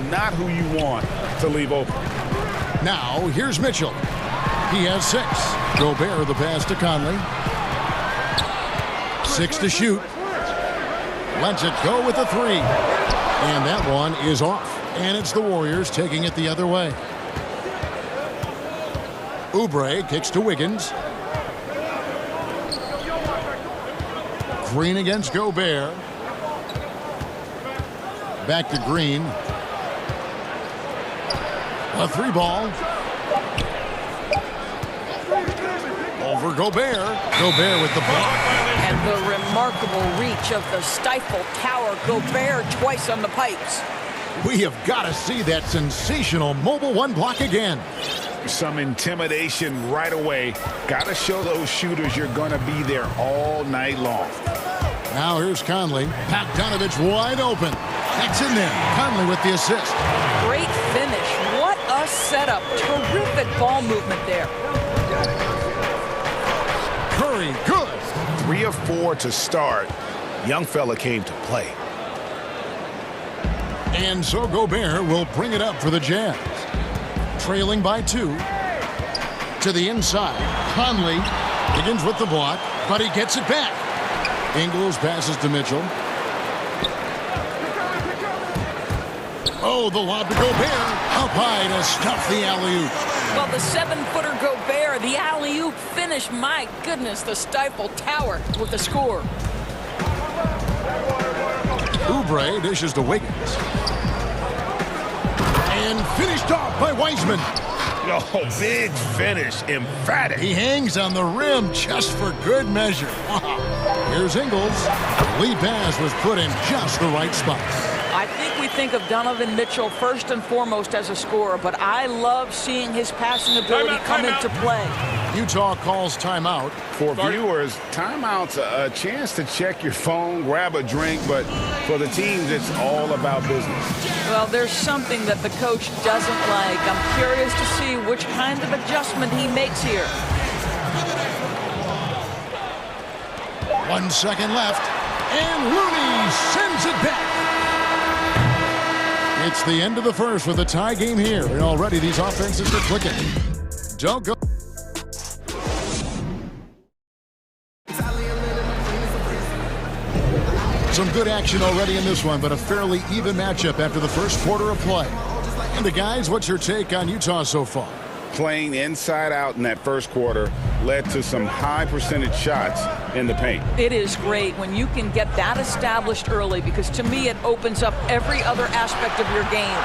not who you want to leave open. Now, here's Mitchell. He has 6. Gobert the pass to Conley. 6 to shoot. Lets it go with a 3. And that one is off. And it's the Warriors taking it the other way. Oubre kicks to Wiggins. Green against Gobert. Back to Green. A 3-ball. Over Gobert. Gobert with the block. And the remarkable reach of the stifle tower. Gobert twice on the pipes. We have got to see that sensational mobile 1 block again. Some intimidation right away. Got to show those shooters you're going to be there all night long. Now here's Conley. Bogdanovich wide open. That's in there. Conley with the assist. Great finish. What a setup. Terrific ball movement there. Curry, good. 3 of 4 to start. Young fella came to play. And so Gobert will bring it up for the Jazz. Trailing by 2. To the inside. Conley begins with the block, but he gets it back. Ingles passes to Mitchell. Oh, the lob to Gobert. Up high to stuff the alley-oop. Well, the 7-footer Gobert, the alley-oop finish. My goodness, the stifle tower with the score. Oubre dishes to Wiggins. And finished off by Wiseman. Oh, big finish. Emphatic. He hangs on the rim just for good measure. Wow. Here's Ingles. Lead pass was put in just the right spot. I think we think of Donovan Mitchell first and foremost as a scorer, but I love seeing his passing ability come into play. Utah calls timeout. For viewers, timeout's a chance to check your phone, grab a drink, but for the teams, it's all about business. Well, there's something that the coach doesn't like. I'm curious to see which kind of adjustment he makes here. 1 second left, and Looney sends it back. It's the end of the first with a tie game here, and already these offenses are clicking. Don't go. Some good action already in this one, but a fairly even matchup after the first quarter of play. And the guys, what's your take on Utah so far? Playing inside out in that first quarter led to some high percentage shots in the paint. It is great when you can get that established early, because to me it opens up every other aspect of your game.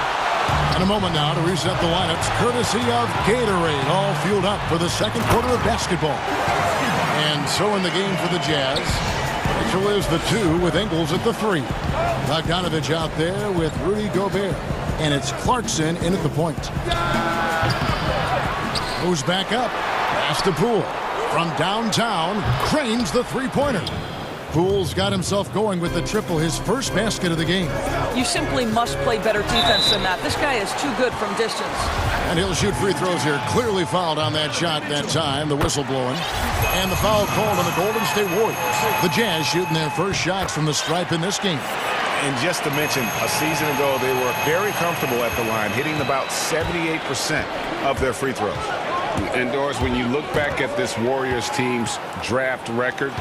In a moment now to reset the lineups, courtesy of Gatorade, all fueled up for the second quarter of basketball. And so in the game for the Jazz, Mitchell is the 2 with Ingles at the 3. Bogdanovich out there with Rudy Gobert. And it's Clarkson in at the point. Moves back up. Pass to Poole. From downtown, cranes the 3-pointer. Poole's got himself going with the triple, his first basket of the game. You simply must play better defense than that. This guy is too good from distance. And he'll shoot free throws here. Clearly fouled on that shot that time. The whistle blowing. And the foul called on the Golden State Warriors. The Jazz shooting their first shots from the stripe in this game. And just to mention, a season ago, they were very comfortable at the line, hitting about 78% of their free throws. Indoors, when you look back at this Warriors team's draft record,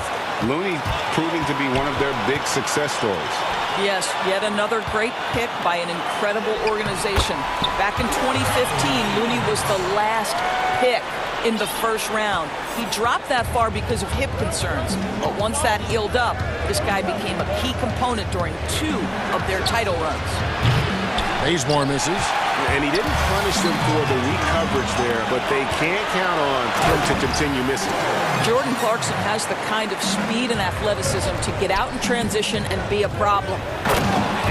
Looney proving to be one of their big success stories. Yes, yet another great pick by an incredible organization. Back in 2015, Looney was the last pick in the first round. He dropped that far because of hip concerns, but once that healed up, this guy became a key component during 2 of their title runs. Bazemore misses. And he didn't punish them for the weak coverage there, but they can't count on him to continue missing. Jordan Clarkson has the kind of speed and athleticism to get out in transition and be a problem.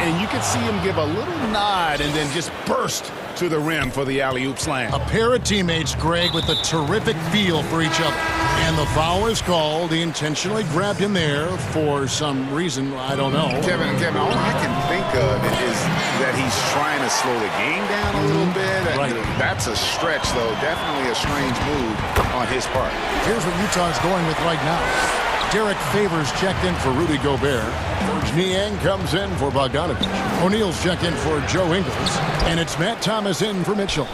And you can see him give a little nod and then just burst to the rim for the alley-oop slam. A pair of teammates, Greg, with a terrific feel for each other. And the foul is called. He intentionally grabbed him there for some reason, I don't know. Kevin, all I can think of is that he's trying to slow the game down a little bit. Right. That's a stretch, though. Definitely a strange move on his part. Here's what Utah's going with right now. Derek Favors checked in for Rudy Gobert. Niang comes in for Bogdanovich. O'Neal's checked in for Joe Ingles. And it's Matt Thomas in for Mitchell.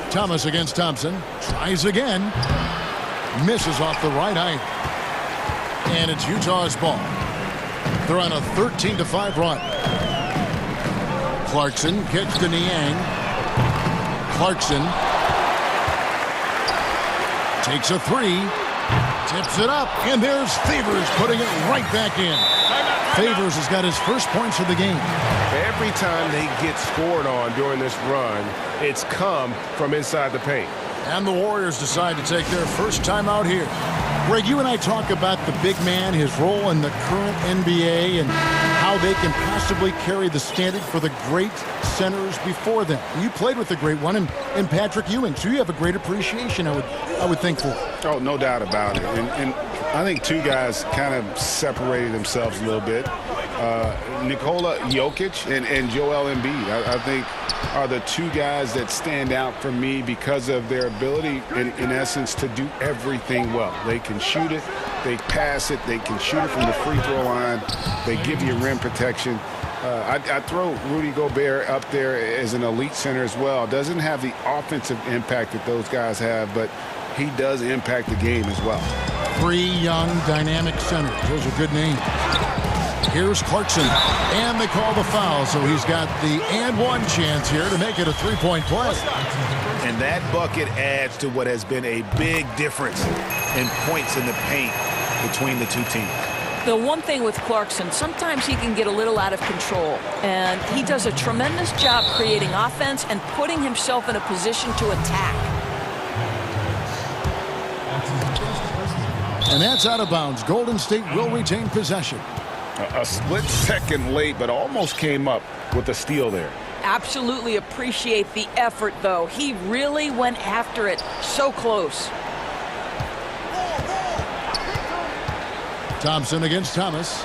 Thomas against Thompson. Tries again. Misses off the right eye. And it's Utah's ball. They're on a 13-5 run. Clarkson gets to Niang. Clarkson takes a three. Tips it up. And there's Favors putting it right back in. Favors has got his first points of the game. Every time they get scored on during this run, it's come from inside the paint. And the Warriors decide to take their first time out here. Greg, you and I talk about the big man, his role in the current NBA, and how they can possibly carry the standard for the great centers before them. You played with the great one in Patrick Ewing, so you have a great appreciation, I would think, for. Oh, no doubt about it. And I think two guys kind of separated themselves a little bit. Nikola Jokic and Joel Embiid, I think, are the two guys that stand out for me because of their ability, in essence, to do everything well. They can shoot it, they pass it, they can shoot it from the free throw line, they give you rim protection. I throw Rudy Gobert up there as an elite center as well. Doesn't have the offensive impact that those guys have, but he does impact the game as well. Three young, dynamic centers. Those are good names. Here's Clarkson, and they call the foul, so he's got the and one chance here to make it a three-point play. And that bucket adds to what has been a big difference in points in the paint between the two teams. The one thing with Clarkson, sometimes he can get a little out of control, and he does a tremendous job creating offense and putting himself in a position to attack. And that's out of bounds. Golden State will retain possession. A split second late, but almost came up with a steal there. Absolutely appreciate the effort, though. He really went after it. So close. Thompson against Thomas.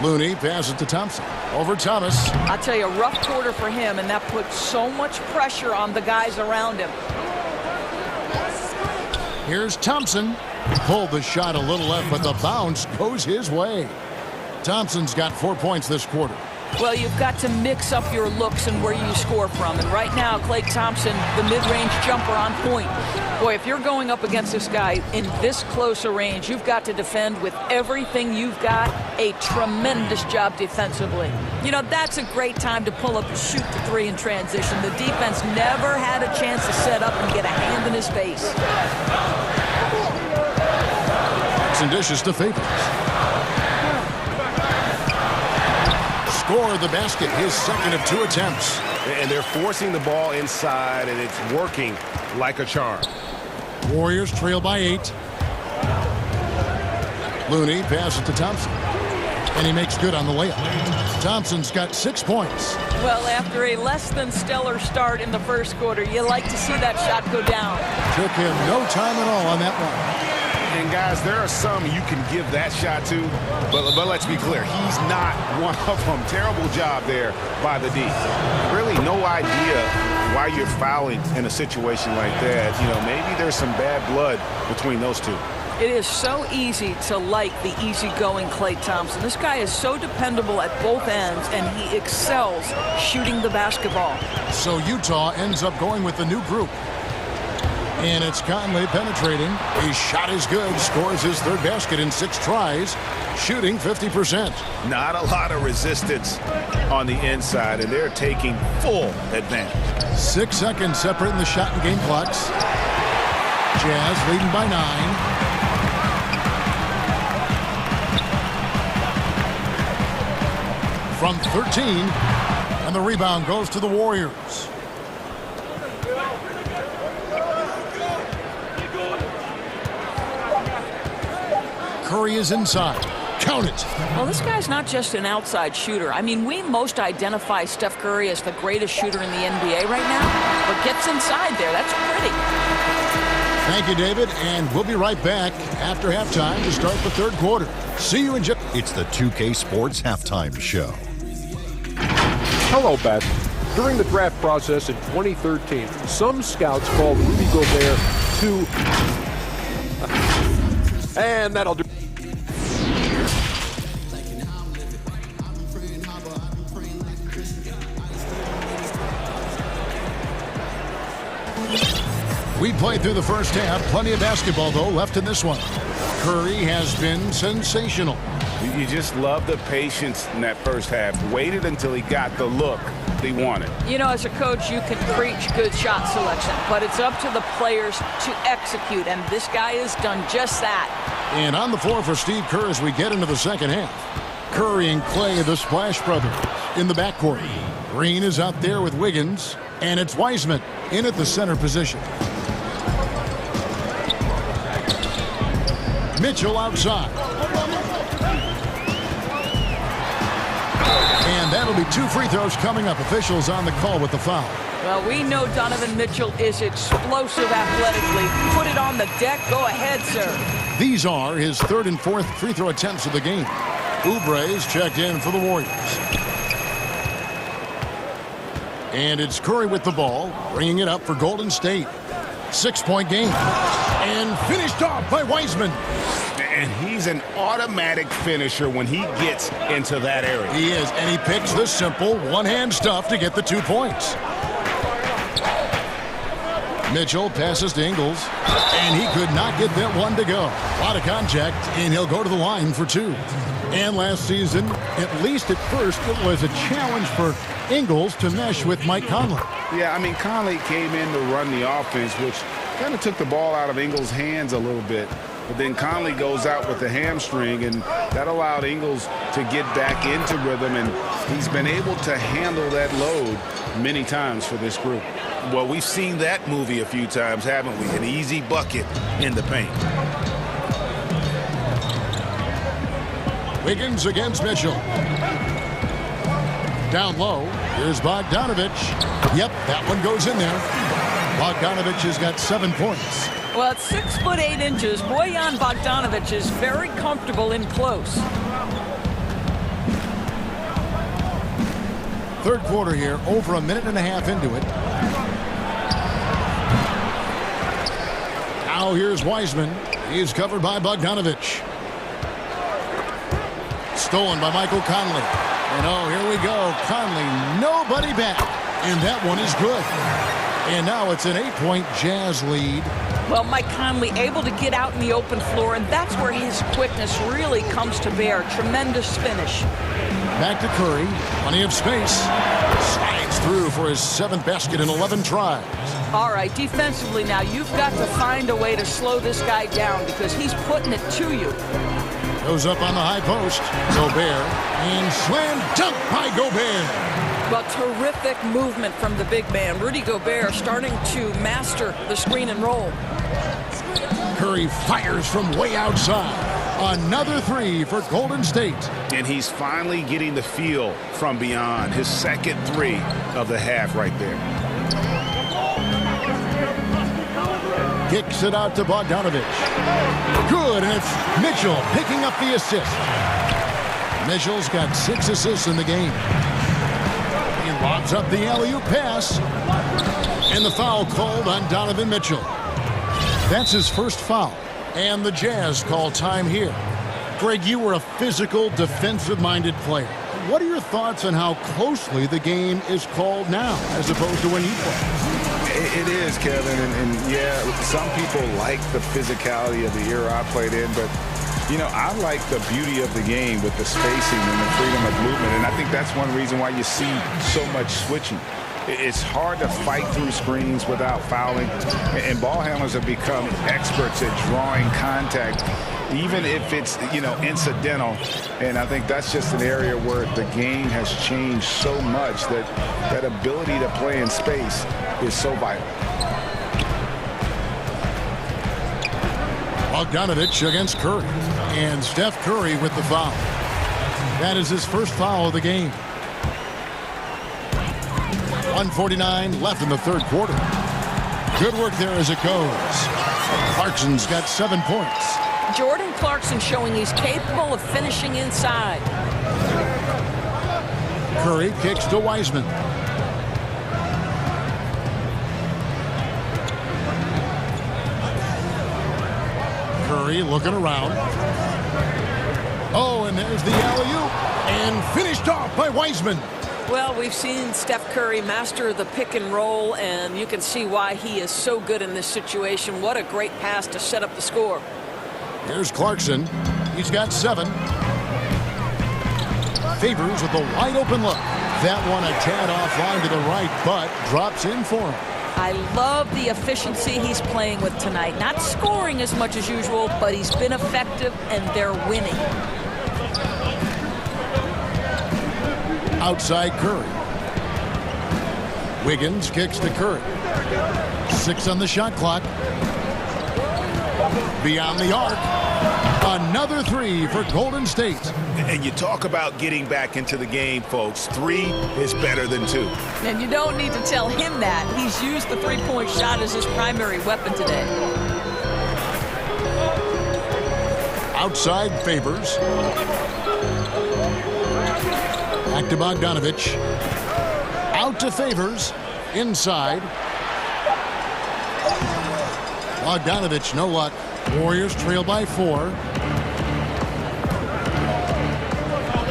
Looney passes to Thompson. Over Thomas. I'll tell you, a rough quarter for him, and that puts so much pressure on the guys around him. Here's Thompson. Pulled the shot a little left, but the bounce goes his way. Thompson's got 4 points this quarter. Well, you've got to mix up your looks and where you score from. And right now, Klay Thompson, the mid-range jumper on point. Boy, if you're going up against this guy in this close a range, you've got to defend with everything you've got. A tremendous job defensively. You know, that's a great time to pull up and shoot the three in transition. The defense never had a chance to set up and get a hand in his face. And dishes to Favors. Score the basket, his second of 2 attempts. And they're forcing the ball inside, and it's working like a charm. Warriors trail by 8. Looney passes to Thompson. And he makes good on the layup. Thompson's got 6 points. Well, after a less than stellar start in the first quarter, you like to see that shot go down. Took him no time at all on that one. And guys, there are some you can give that shot to, but let's be clear, he's not one of them. Terrible job there by the D. Really no idea why you're fouling in a situation like that. You know, maybe there's some bad blood between those two. It is so easy to like the easygoing Klay Thompson. This guy is so dependable at both ends, and he excels shooting the basketball. So Utah ends up going with the new group. And it's Conley penetrating. His shot is good. Scores his third basket in 6 tries. Shooting 50%. Not a lot of resistance on the inside, and they're taking full advantage. 6 seconds separating the shot and game clocks. Jazz leading by 9. From 13. And the rebound goes to the Warriors. Curry is inside. Count it. Well, this guy's not just an outside shooter. I mean, we most identify Steph Curry as the greatest shooter in the NBA right now, but gets inside there. That's pretty. Thank you, David, and we'll be right back after halftime to start the third quarter. See you in just... It's the 2K Sports Halftime Show. Hello, Beth. During the draft process in 2013, some scouts called Rudy Gobert too... And that'll do. We played through the first half. Plenty of basketball, though, left in this one. Curry has been sensational. You just love the patience in that first half. Waited until he got the look he wanted. You know, as a coach, you can preach good shot selection, but it's up to the players to execute, and this guy has done just that. And on the floor for Steve Kerr as we get into the second half. Curry and Clay, the Splash Brothers, in the backcourt. Green is out there with Wiggins, and it's Wiseman in at the center position. Mitchell outside. And that'll be 2 free throws coming up. Officials on the call with the foul. Well, we know Donovan Mitchell is explosive athletically. Put it on the deck. Go ahead, sir. These are his 3rd and 4th free throw attempts of the game. Oubre's checked in for the Warriors. And it's Curry with the ball, bringing it up for Golden State. 6-point game. And finished off by Wiseman. And he's an automatic finisher when he gets into that area. He is, and he picks the simple one-hand stuff to get the 2 points. Mitchell passes to Ingles, and he could not get that one to go. A lot of contact, and he'll go to the line for 2. And last season, at least at first, it was a challenge for Ingles to mesh with Mike Conley. Yeah, I mean, Conley came in to run the offense, which kind of took the ball out of Ingles' hands a little bit. But then Conley goes out with the hamstring, and that allowed Ingles to get back into rhythm, and he's been able to handle that load many times for this group. Well, we've seen that movie a few times, haven't we? An easy bucket in the paint. Wiggins against Mitchell. Down low, here's Bogdanovich. Yep, that one goes in there. Bogdanovich has got 7 points. Well, at 6'8". Bojan Bogdanovich is very comfortable in close. 3rd quarter here, over a minute and a half into it. Now here's Wiseman. He's covered by Bogdanovich. Stolen by Michael Conley. And oh, here we go. Conley, nobody back. And that one is good. And now it's an 8-point Jazz lead. Well, Mike Conley able to get out in the open floor, and that's where his quickness really comes to bear. Tremendous finish. Back to Curry. Plenty of space. Slides through for his 7th basket in 11 tries. All right, defensively now, you've got to find a way to slow this guy down because he's putting it to you. Goes up on the high post. Gobert. And slam dunk by Gobert. Well, terrific movement from the big man. Rudy Gobert starting to master the screen and roll. Curry fires from way outside. Another 3 for Golden State. And he's finally getting the feel from beyond. His 2nd 3 of the half right there. Kicks it out to Bogdanovich. Good, and it's Mitchell picking up the assist. Mitchell's got 6 assists in the game. He lobs up the alley-oop pass. And the foul called on Donovan Mitchell. That's his first foul. And the Jazz call time here. Greg, you were a physical, defensive-minded player. What are your thoughts on how closely the game is called now as opposed to when you played? It is, Kevin, and yeah, some people like the physicality of the era I played in, but, you know, I like the beauty of the game with the spacing and the freedom of movement, and I think that's one reason why you see so much switching. It's hard to fight through screens without fouling, and ball handlers have become experts at drawing contact, even if it's, you know, incidental. And I think that's just an area where the game has changed so much that that ability to play in space is so vital. Bogdanovich against Curry. And Steph Curry with the foul. That is his first foul of the game. 1:49 left in the 3rd quarter. Good work there as it goes. Clarkson's got 7 points. Jordan Clarkson showing he's capable of finishing inside. Curry kicks to Wiseman. Curry looking around. Oh, and there's the alley-oop. And finished off by Wiseman. Well, we've seen Steph Curry master the pick and roll, and you can see why he is so good in this situation. What a great pass to set up the score. Here's Clarkson. He's got 7. Favors with a wide open look. That one a tad offline to the right, but drops in for him. I love the efficiency he's playing with tonight. Not scoring as much as usual, but he's been effective, and they're winning. Outside Curry. Wiggins kicks to Curry. 6 on the shot clock. Beyond the arc. Another 3 for Golden State. And you talk about getting back into the game, folks. 3 is better than 2. And you don't need to tell him that. He's used the three-point shot as his primary weapon today. Outside Favors. Back to Bogdanovich. Out to Favors. Inside. Bogdanovich, no luck. Warriors trail by 4.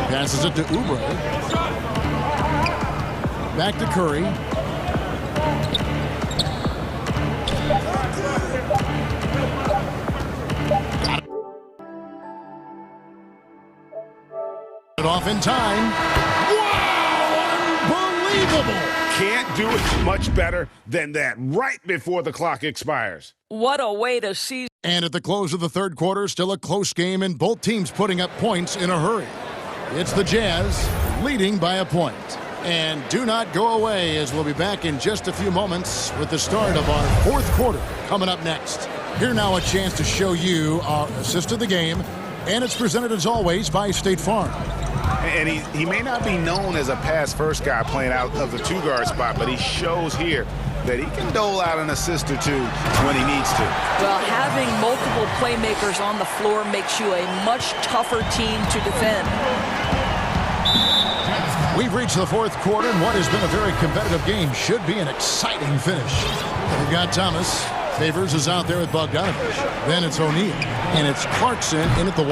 Passes it to Oubre. Back to Curry. Got it off in time. Wow! Unbelievable! Can't do it much better than that right before the clock expires. What a way to see. And at the close of the third quarter, still a close game, and both teams putting up points in a hurry. It's the Jazz leading by a point. And do not go away, as we'll be back in just a few moments with the start of our fourth quarter coming up next. Here now a chance to show you our assist of the game, and it's presented as always by State Farm. And he may not be known as a pass-first guy playing out of the 2-guard spot, but he shows here that he can dole out an assist or 2 when he needs to. Well, having multiple playmakers on the floor makes you a much tougher team to defend. We've reached the fourth quarter, and what has been a very competitive game should be an exciting finish. We've got Thomas. Favors is out there with Bogdanovich. Then it's O'Neal. And it's Clarkson in at the 1.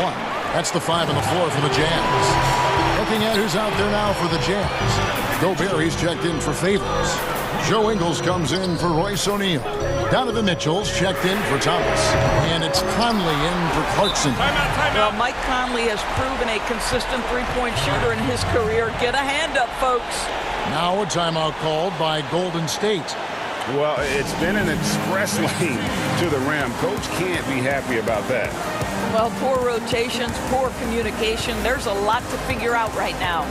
That's the 5 on the floor for the Jazz. Looking at who's out there now for the Jazz. Gobert, he's checked in for Favors. Joe Ingles comes in for Royce O'Neal. Donovan Mitchell's checked in for Thomas. And it's Conley in for Clarkson. Well, Mike Conley has proven a consistent three-point shooter in his career. Get a hand up, folks. Now a timeout called by Golden State. Well, it's been an express lane to the rim. Coach can't be happy about that. Well, poor rotations, poor communication. There's a lot to figure out right now.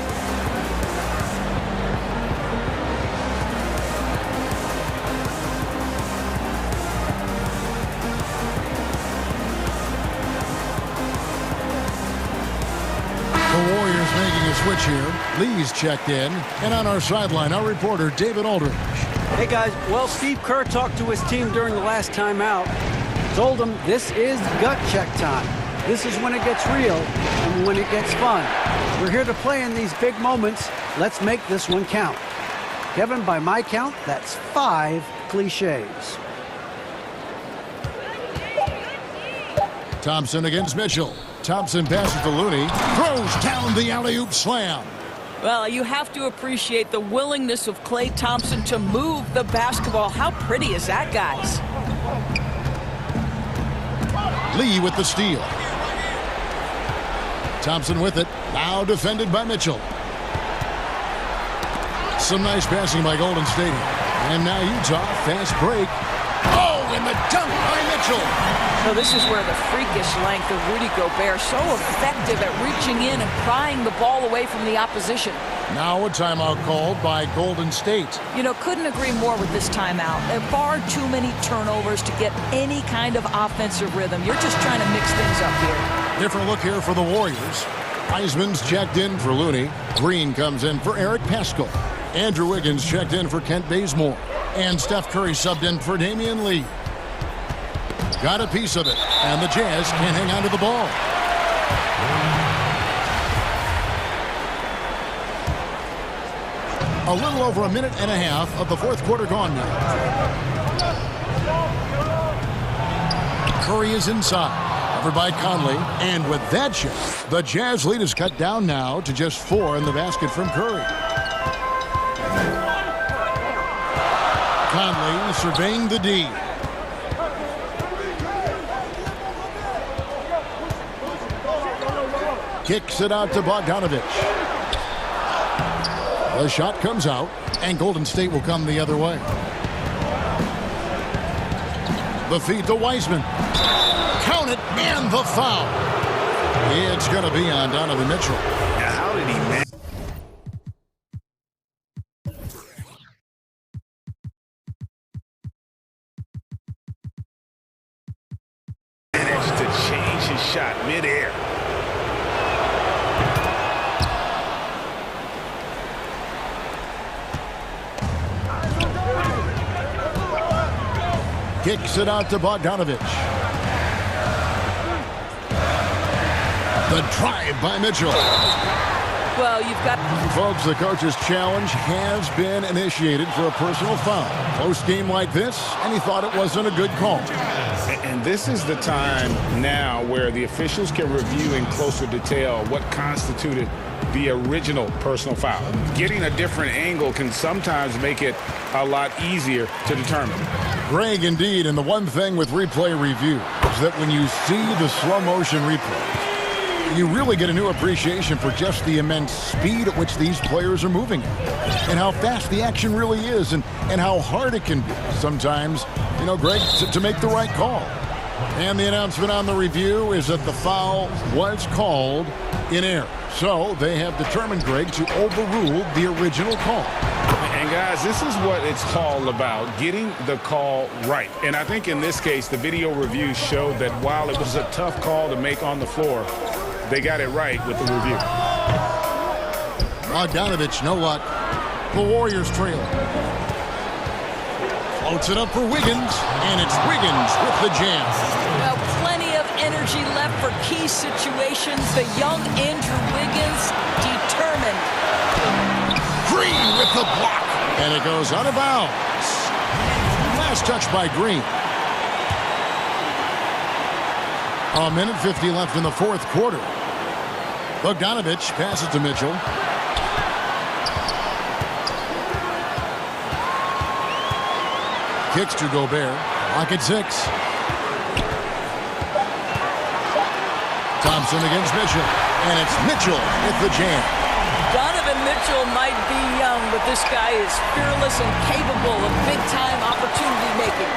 The Warriors making a switch here. Lee's checked in. And on our sideline, our reporter, David Aldridge. Hey, guys. Well, Steve Kerr talked to his team during the last timeout. Told them this is gut check time. This is when it gets real and when it gets fun. We're here to play in these big moments. Let's make this one count. Kevin, by my count, that's 5 cliches. Thompson against Mitchell. Thompson passes to Looney. Throws down the alley-oop slam. Well, you have to appreciate the willingness of Klay Thompson to move the basketball. How pretty is that, guys? Lee with the steal. Thompson with it. Now defended by Mitchell. Some nice passing by Golden State. And now Utah, fast break. Oh, and the dunk by Mitchell. So this is where the freakish length of Rudy Gobert, so effective at reaching in and prying the ball away from the opposition. Now a timeout called by Golden State. You know, couldn't agree more with this timeout. There are far too many turnovers to get any kind of offensive rhythm. You're just trying to mix things up here. Different look here for the Warriors. Wiseman's checked in for Looney. Green comes in for Eric Paschall. Andrew Wiggins checked in for Kent Bazemore. And Steph Curry subbed in for Damian Lee. got a piece of it, and the Jazz can't hang on to the ball. A little over a minute and a half of the fourth quarter gone now. Curry is inside, covered by Conley, and with that shot, the Jazz lead is cut down now to just 4 in the basket from Curry. Conley surveying the D. Kicks it out to Bogdanovich. The shot comes out, and Golden State will come the other way. The feed to Wiseman. Count it, and the foul. It's going to be on Donovan Mitchell. Now, how did he manage to change his shot midair? Kicks it out to Bogdanovich. The drive by Mitchell. Well, you've got... Folks, the coach's challenge has been initiated for a personal foul. Post game like this, and he thought it wasn't a good call. And this is the time now where the officials can review in closer detail what constituted the original personal foul. Getting a different angle can sometimes make it a lot easier to determine. Greg, indeed, and the one thing with replay review is that when you see the slow motion replays, you really get a new appreciation for just the immense speed at which these players are moving and how fast the action really is and how hard it can be sometimes, you know, Greg, to make the right call. And the announcement on the review is that the foul was called in error. So they have determined, Greg, to overrule the original call. And guys, this is what it's all about, getting the call right. And I think in this case, the video review showed that while it was a tough call to make on the floor, they got it right with the review. Bogdanovich, no luck. The Warriors trail. Floats it up for Wiggins, and it's Wiggins with the jam. Well, plenty of energy left for key situations. The young Andrew Wiggins, determined. Green with the block, and it goes out of bounds. Last touch by Green. A minute 50 left in the fourth quarter. Bogdanovich passes to Mitchell. Kicks to Gobert. Lock at 6. Thompson against Mitchell. And it's Mitchell with the jam. Donovan Mitchell might be young, but this guy is fearless and capable of big-time opportunity making.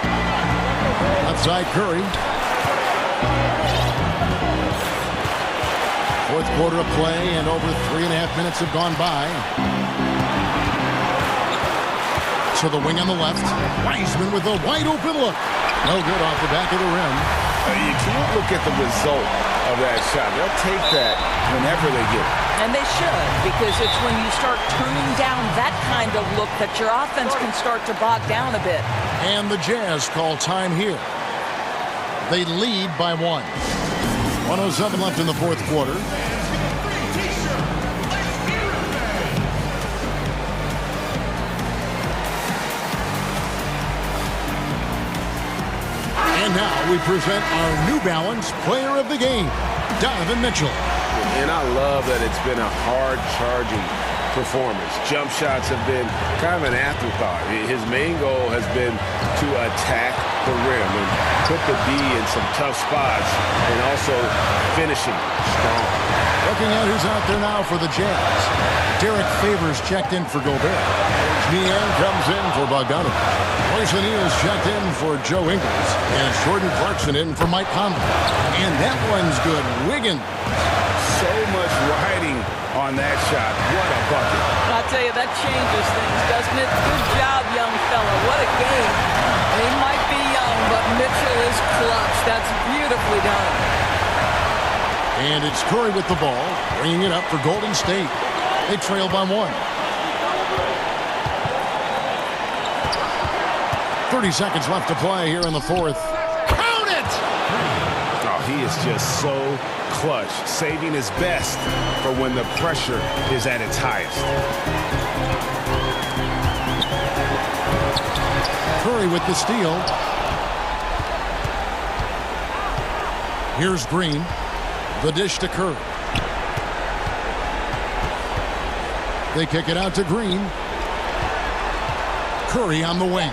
Outside Curry. Fourth quarter of play, and over 3.5 minutes have gone by. So the wing on the left. Wiseman with a wide-open look. No good off the back of the rim. You can't look at the result of that shot. They'll take that whenever they get it. And they should, because it's when you start turning down that kind of look that your offense can start to bog down a bit. And the Jazz call time here. They lead by 1. 1:07 left in the fourth quarter. And now we present our New Balance Player of the Game, Donovan Mitchell. And I love that it's been a hard-charging performance. Jump shots have been kind of an afterthought. His main goal has been to attack the rim and put the D in some tough spots and also finishing strong. Looking at who's out there now for the Jazz. Derek Favors checked in for Gobert. Niang comes in for Bogdanovich. Royce O'Neal's checked in for Joe Ingles. And Jordan Clarkson in for Mike Conley. And that one's good. Wiggins. So much riding on that shot. What a bucket. I'll tell you, that changes things, doesn't it? Good job, young fella. What a game. He might be young, but Mitchell is clutch. That's beautifully done. And it's Curry with the ball, bringing it up for Golden State. They trail by 1. 30 seconds left to play here in the fourth. Count it! he is just so clutch, saving his best for when the pressure is at its highest. Curry with the steal. Here's Green. The dish to Curry. They kick it out to Green. Curry on the wing.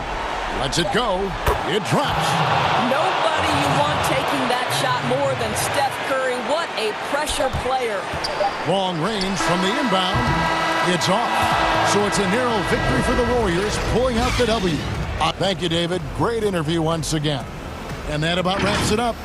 Lets it go. It drops. Nobody you want taking that shot more than Steph Curry. What a pressure player. Long range from the inbound. It's off. So it's a narrow victory for the Warriors, pulling out the W. Thank you, David. Great interview once again. And that about wraps it up.